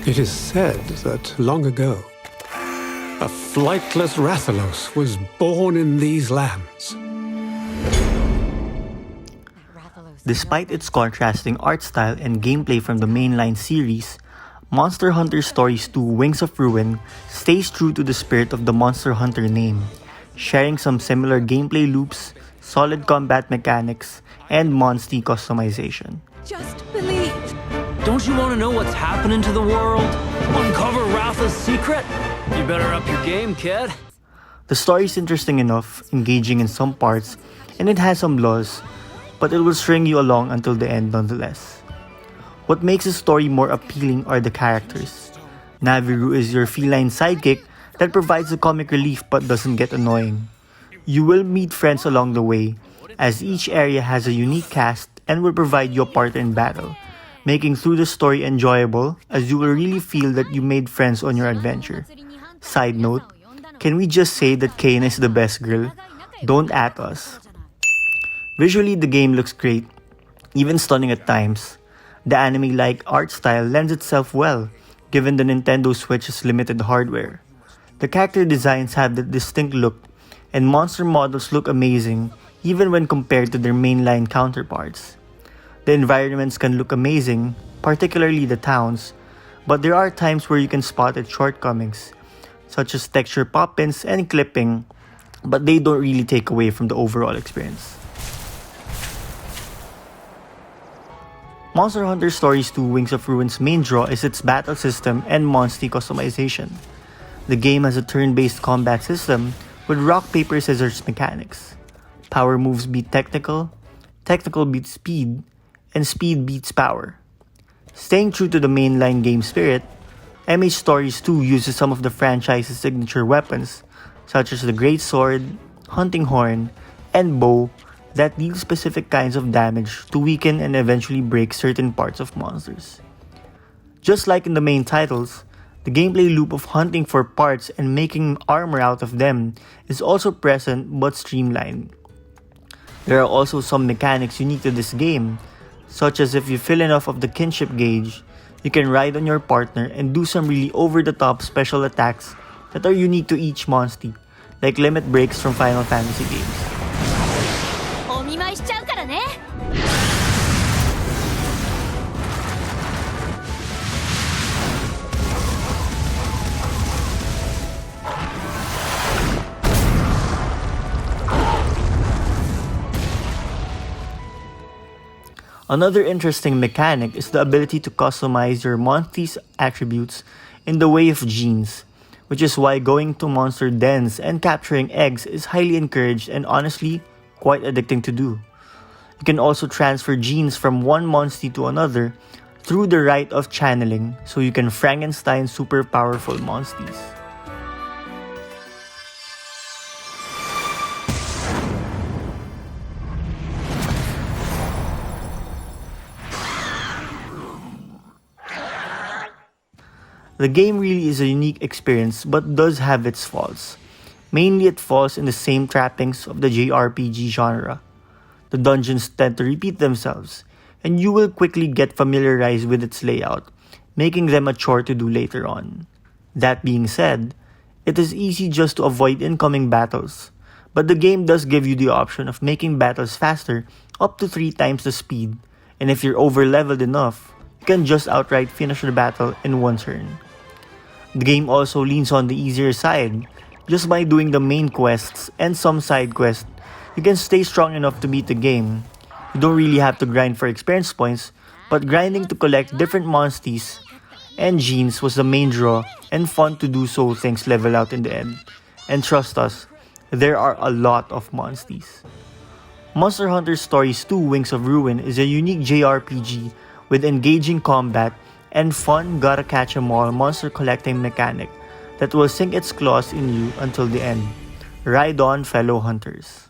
It is said that long ago, a flightless Rathalos was born in these lands. Despite its contrasting art style and gameplay from the mainline series, Monster Hunter Stories 2 Wings of Ruin stays true to the spirit of the Monster Hunter name, sharing some similar gameplay loops, solid combat mechanics, and monstie customization. Just believe. Don't you want to know what's happening to the world? Uncover Ratha's secret? You better up your game, kid. The story is interesting enough, engaging in some parts, and it has some flaws, but it will string you along until the end nonetheless. What makes the story more appealing are the characters. Naviru is your feline sidekick that provides the comic relief but doesn't get annoying. You will meet friends along the way, as each area has a unique cast and will provide you a partner in battle, making through the story enjoyable as you will really feel that you made friends on your adventure. Side note, can we just say that Kane is the best girl? Don't at us. Visually, the game looks great, even stunning at times. The anime-like art style lends itself well, given the Nintendo Switch's limited hardware. The character designs have that distinct look, and monster models look amazing even when compared to their mainline counterparts. The environments can look amazing, particularly the towns, but there are times where you can spot its shortcomings, such as texture pop-ins and clipping, but they don't really take away from the overall experience. Monster Hunter Stories 2 Wings of Ruin's main draw is its battle system and monstie customization. The game has a turn-based combat system with rock-paper-scissors mechanics. Power moves beat technical, technical beats speed, and speed beats power. Staying true to the mainline game spirit, MH Stories 2 uses some of the franchise's signature weapons, such as the Great Sword, Hunting Horn, and Bow, that deal specific kinds of damage to weaken and eventually break certain parts of monsters. Just like in the main titles, the gameplay loop of hunting for parts and making armor out of them is also present but streamlined. There are also some mechanics unique to this game, such as if you fill enough of the kinship gauge, you can ride on your partner and do some really over-the-top special attacks that are unique to each monstie, like limit breaks from Final Fantasy games. Another interesting mechanic is the ability to customize your monstie's attributes in the way of genes, which is why going to monster dens and capturing eggs is highly encouraged and honestly quite addicting to do. You can also transfer genes from one monstie to another through the rite of channeling, so you can Frankenstein super powerful monsties. The game really is a unique experience but does have its faults. Mainly it falls in the same trappings of the JRPG genre. The dungeons tend to repeat themselves, and you will quickly get familiarized with its layout, making them a chore to do later on. That being said, it is easy just to avoid incoming battles, but the game does give you the option of making battles faster up to 3 times the speed, and if you're over-leveled enough, you can just outright finish the battle in one turn. The game also leans on the easier side. Just by doing the main quests and some side quests, you can stay strong enough to beat the game. You don't really have to grind for experience points, but grinding to collect different monsties and genes was the main draw, and fun to do so things level out in the end. And trust us, there are a lot of monsties. Monster Hunter Stories 2 Wings of Ruin is a unique JRPG with engaging combat and fun gotta catch 'em all monster collecting mechanic that will sink its claws in you until the end. Ride on, fellow hunters.